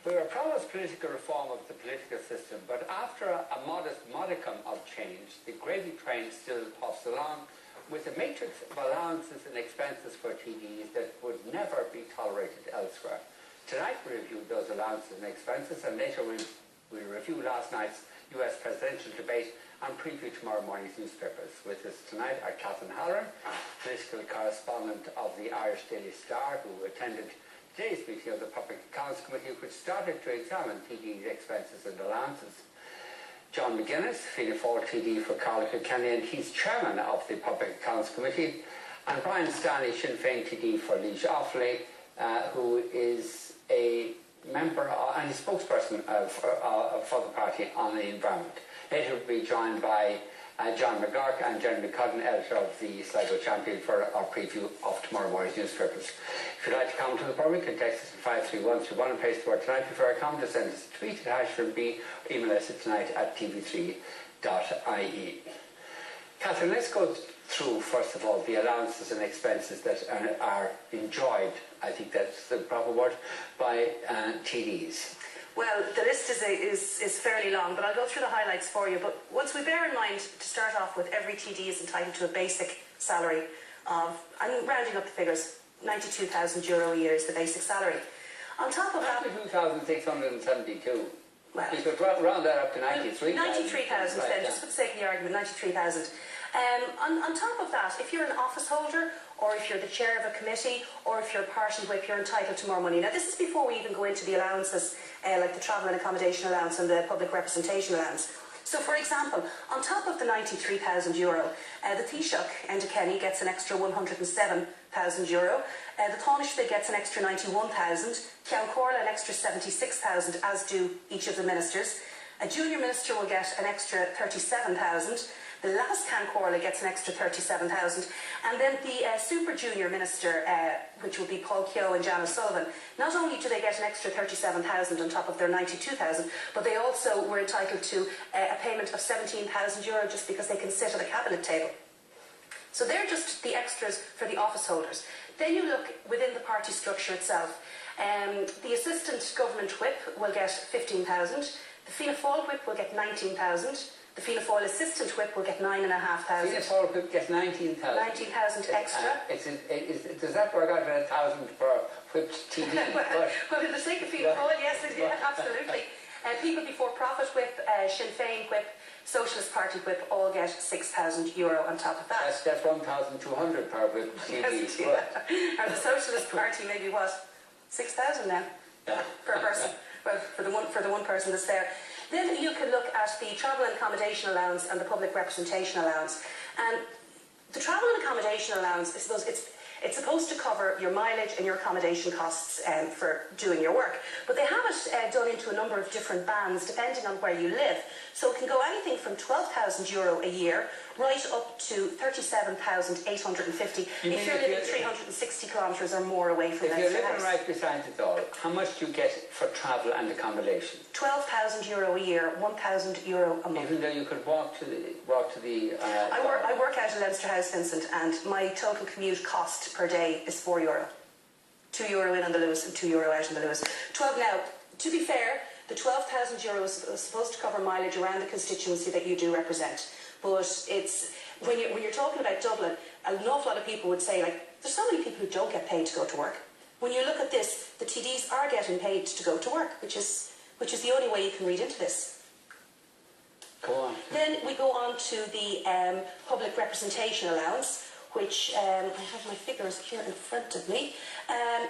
We were proud of political reform of the political system, but after a modest modicum of change, the gravy train still puffs along with a matrix of allowances and expenses for TDs that would never be tolerated elsewhere. Tonight we review those allowances and expenses, and later we'll review last night's US presidential debate and preview tomorrow morning's newspapers. With us tonight are Catherine Halloran, political correspondent of the Irish Daily Star, who attended today's meeting of the Public Accounts Committee, which started to examine TD's expenses and allowances. John McGuinness, Fianna Fáil TD for Carlow Kilkenny, and he's chairman of the Public Accounts Committee, and Brian Stanley, Sinn Féin TD for Laois Offaly, who is a member and a spokesperson for the party on the environment. Later we'll be joined by John McGurk and Jeremy Codded, editor of the Sligo Champion, for our preview of tomorrow morning's newspapers. If you'd like to comment to the public, you can text us at 53131 and place the word tonight before I comment, to send us a tweet at #B or email us at tonight@tv3.ie. Catherine, let's go through first of all the allowances and expenses that are enjoyed, I think that's the proper word, by TDs. Well, the list is fairly long, but I'll go through the highlights for you. But once we bear in mind, to start off with, every TD is entitled to a basic salary of, I'm rounding up the figures, €92,000 a year is the basic salary. On top of that... 92,672. Well, you could round that up to 93,000. 93,000 then, just for the sake of the argument, 93,000. On top of that, if you're an office holder, or if you're the chair of a committee, or if you're a party whip, you're entitled to more money. Now, this is before we even go into the allowances, like the travel and accommodation allowance and the public representation allowance. So, for example, on top of the €93,000, the Taoiseach, Enda Kenny, gets an extra €107,000. The Taoiseach gets an extra 91,000. Ceann Comhairle an extra 76,000, as do each of the ministers. A junior minister will get an extra 37,000. The last Ceann Comhairle gets an extra 37,000, and then the super junior minister, which will be Paul Keogh and Jan O'Sullivan, not only do they get an extra 37,000 on top of their 92,000, but they also were entitled to a payment of €17,000 just because they can sit at a cabinet table. So they're just the extras for the office holders. Then you look within the party structure itself. The assistant government whip will get 15,000. The Fianna Fáil whip will get 19,000. The Fianna Fáil assistant whip will get 9,500. Fianna Fáil whip gets 19,000. 19,000 extra. Does that work out at 1,000 per whipped TD? well, for the sake of Fianna Fáil, yes, absolutely. People before profit whip, Sinn Féin whip, Socialist Party whip all get €6,000 on top of that. That's 1,200 per whip TD. Or the Socialist Party, maybe what? 6,000 now? Yeah. Per person. Well, for the one person that's there. Then you can look at the travel and accommodation allowance and the public representation allowance. And the travel and accommodation allowance, I suppose, it's supposed to cover your mileage and your accommodation costs for doing your work. But they have it done into a number of different bands depending on where you live. So it can go anything from €12,000 a year right up to €37,850 if you're living 360 kilometres or more away from the house. If you're living right beside it all, how much do you get for travel and accommodation? €12,000 a year, €1,000 a month. Even though you could walk to the. I work out of Leinster House, Vincent, and my total commute cost per day is €4. €2 in on the Lewis and €2 out on the Lewis. Now, to be fair, the €12,000 is supposed to cover mileage around the constituency that you do represent. But it's when you're talking about Dublin, an awful lot of people would say, like, there's so many people who don't get paid to go to work. When you look at this, the TDs are getting paid to go to work, which is the only way you can read into this. Go on. Then we go on to the public representation allowance, which I have my figures here in front of me.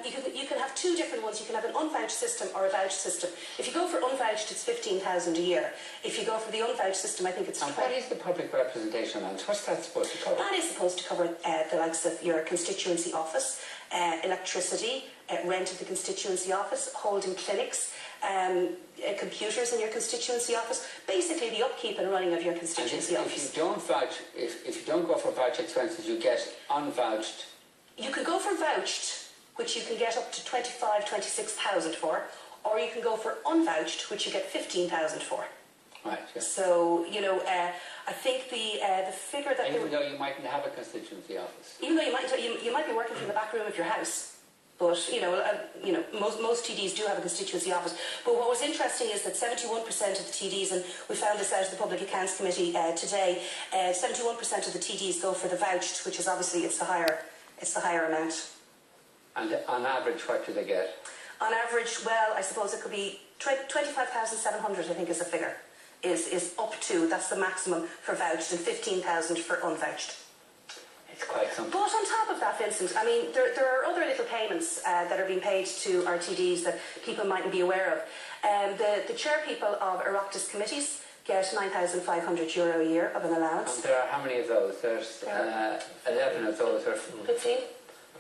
You can have two different ones. You can have an unvouched system or a vouched system. If you go for unvouched, it's 15,000 a year. If you go for the unvouched system, I think it's 20. What is the public representation allowance? What's that supposed to cover? That is supposed to cover the likes of your constituency office, electricity, rent of the constituency office, holding clinics, computers in your constituency office, basically the upkeep and running of your constituency office. If you don't go for vouched expenses, you get unvouched. You can go for vouched, which you can get up to 25,000, 26,000 for, or you can go for unvouched, which you get 15,000 for. Right. Yeah. So I think the figure that even though you mightn't have a constituency office, even though you might be working from the back room of your house. But most TDs do have a constituency office. But what was interesting is that 71% of the TDs, and we found this out of the Public Accounts Committee today, 71% of the TDs go for the vouched, which is obviously it's the higher amount. And on average, what do they get? On average, well, I suppose it could be 25,700. I think is the figure. Is up to, that's the maximum for vouched, and 15,000 for unvouched. It's quite something. But on top of that, Vincent, I mean, there are other little payments that are being paid to our TDs that people mightn't be aware of. The chair people of Oireachtas committees get €9,500 a year of an allowance. And there are how many of those? There's 11 of those. Or 15?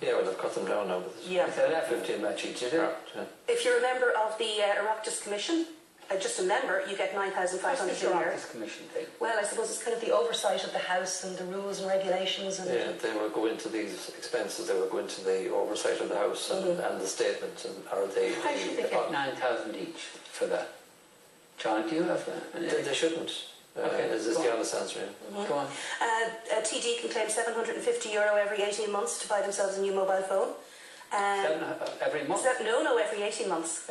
Yeah, well, they've cut them down now. But it's 11. 15 match each. Is it? Yeah. If you're a member of the Oireachtas Commission, just a member, you get €9,500 a year. Commission thing? Well, I suppose it's kind of the oversight of the House and the rules and regulations. And yeah, they will go into these expenses. They will go into the oversight of the House and the statement, or the. How should they get 9,000 each for that? John, do you have that? They shouldn't. Okay, is this the honest answer? Go on. A TD can claim €750 every 18 months to buy themselves a new mobile phone. Every month? No, every 18 months.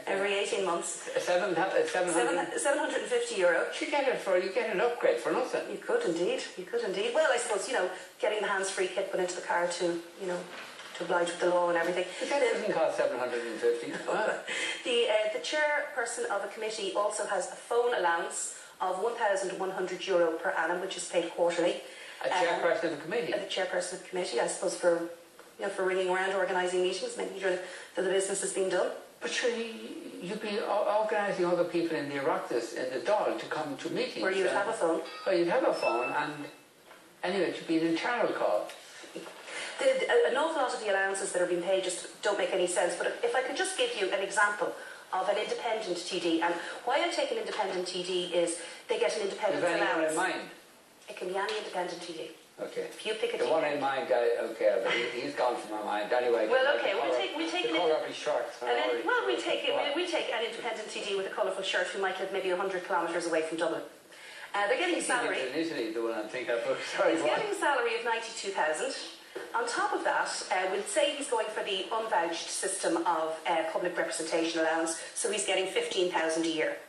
Every 18 months. €750. You get an upgrade for nothing. You could indeed. Well, I suppose, getting the hands-free kit put into the car to oblige with the law and everything. But that doesn't cost $750. The chairperson of a committee also has a phone allowance of €1,100 per annum, which is paid quarterly. A chairperson of a committee? The chairperson of a committee, I suppose, for ringing around, organising meetings, making sure that the business is being done. But sure, you'd be organising other people in the Oireachtas, in the Dáil, to come to meetings. Where you'd have a phone. Well, you'd have a phone, and anyway, to be an internal call. An awful lot of the allowances that are being paid just don't make any sense. But if I could just give you an example of an independent TD, and why I take an independent TD is they get an independent allowance. Is anyone in mind? It can be any independent TD. Okay. If you pick a the TD. one in mind, okay, but he's gone from my mind anyway. Well, okay, we'll take the colour of his shirt. We'll take an independent TD with a colourful shirt who might live maybe 100 kilometres away from Dublin. They're getting a salary. In Italy, the one I'm thinking of. Sorry. He's getting a salary of 92,000. On top of that, we'll say he's going for the unvouched system of public representation allowance, so he's getting 15,000 a year.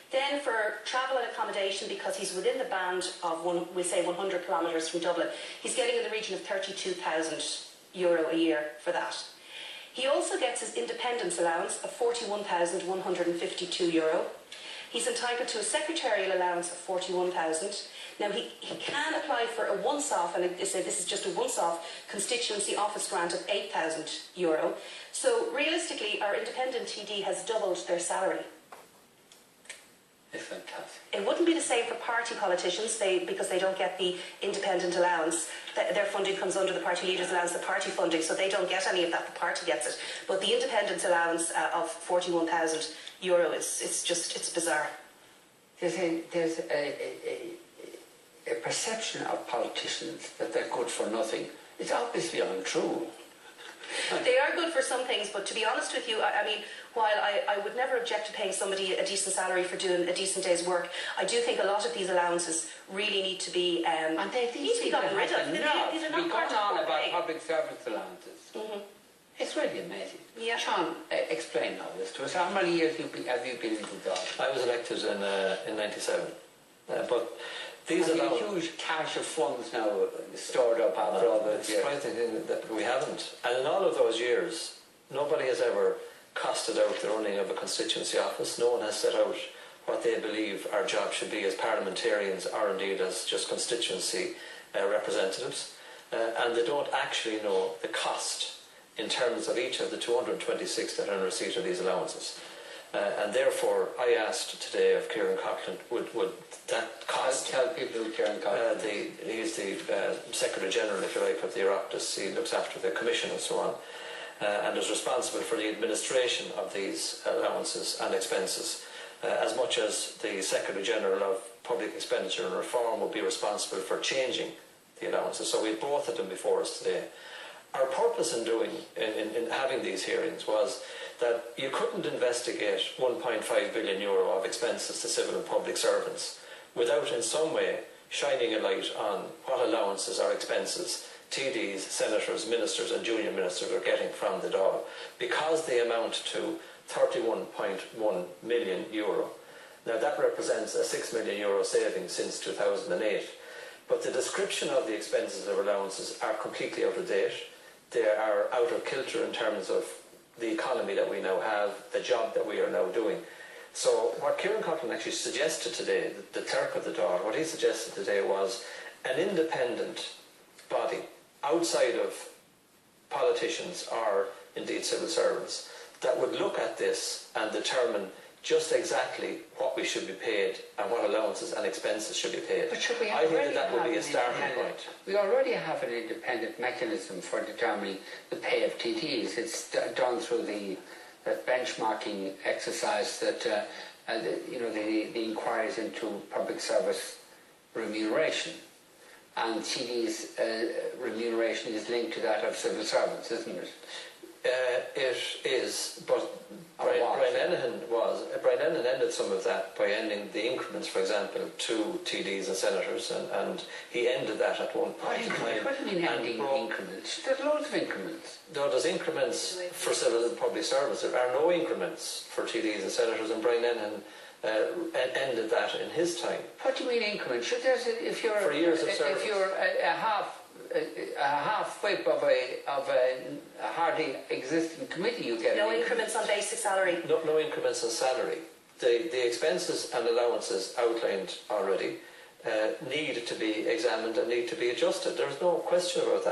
Then for travel and accommodation, because he's within the band of, we'll say 100 kilometres from Dublin, he's getting in the region of €32,000 a year for that. He also gets his independence allowance of €41,152. He's entitled to a secretarial allowance of 41,000. Now he can apply for a once-off, and this is just a once-off constituency office grant of €8,000. So realistically, our independent TD has doubled their salary. It's fantastic. It wouldn't be the same for party politicians, because they don't get the independent allowance. Their funding comes under the party leader's allowance, the party funding, so they don't get any of that. The party gets it. But the independent allowance of €41,000, it's bizarre. There's a perception of politicians that they're good for nothing. It's obviously untrue. They are good for some things, but to be honest with you, I mean, while I would never object to paying somebody a decent salary for doing a decent day's work, I do think a lot of these allowances really need to be gotten rid of. These are not part of about public service allowances. Mm-hmm. It's really amazing. Yeah. Sean, explain all this to us. How many years have you been in the job? I was elected in '97, but these are huge cache of funds now stored up after all those years. It's surprising that we haven't. And in all of those years, nobody has ever costed out the running of a constituency office. No one has set out what they believe our job should be as parliamentarians, or indeed as just constituency representatives. And they don't actually know the cost in terms of each of the 226 that are in receipt of these allowances. And therefore, I asked today if Kieran Coughlin would that cost... Tell people who Kieran Coughlin he's the Secretary General, if you like, of the Oireachtas. He looks after the Commission and so on, and is responsible for the administration of these allowances and expenses, as much as the Secretary General of Public Expenditure and Reform will be responsible for changing the allowances. So we have both of them before us today. Our purpose in having these hearings was that you couldn't investigate €1.5 billion of expenses to civil and public servants without in some way shining a light on what allowances or expenses TDs, senators, ministers and junior ministers are getting from the Dáil, because they amount to €31.1 million. Now that represents a €6 million saving since 2008, but the description of the expenses of allowances are completely out of date. They are out of kilter in terms of the economy that we now have, the job that we are now doing. So what Kieran Coughlan actually suggested today, the clerk of the Dáil, what he suggested today was an independent body outside of politicians or indeed civil servants that would look at this and determine just exactly what we should be paid and what allowances and expenses should be paid. But should we I think that would be a starting point. We already have an independent mechanism for determining the pay of TDs. It's done through the benchmarking exercise that the inquiries into public service remuneration, and TD's remuneration is linked to that of civil servants, isn't it? It is, but Brian Lenihan ended some of that by ending the increments, for example, to TDs and senators, and he ended that at one point in time. What do you mean ending increments? There's loads of increments. No, there's increments for civil and public service. There are no increments for TDs and senators, and Brian Lenihan ended that in his time. What do you mean increments? If you're for years of service. If you're a half whip of a hardly existing committee, you get no increments on basic salary. No increments on salary. The expenses and allowances outlined already need to be examined and need to be adjusted. There's no question about that.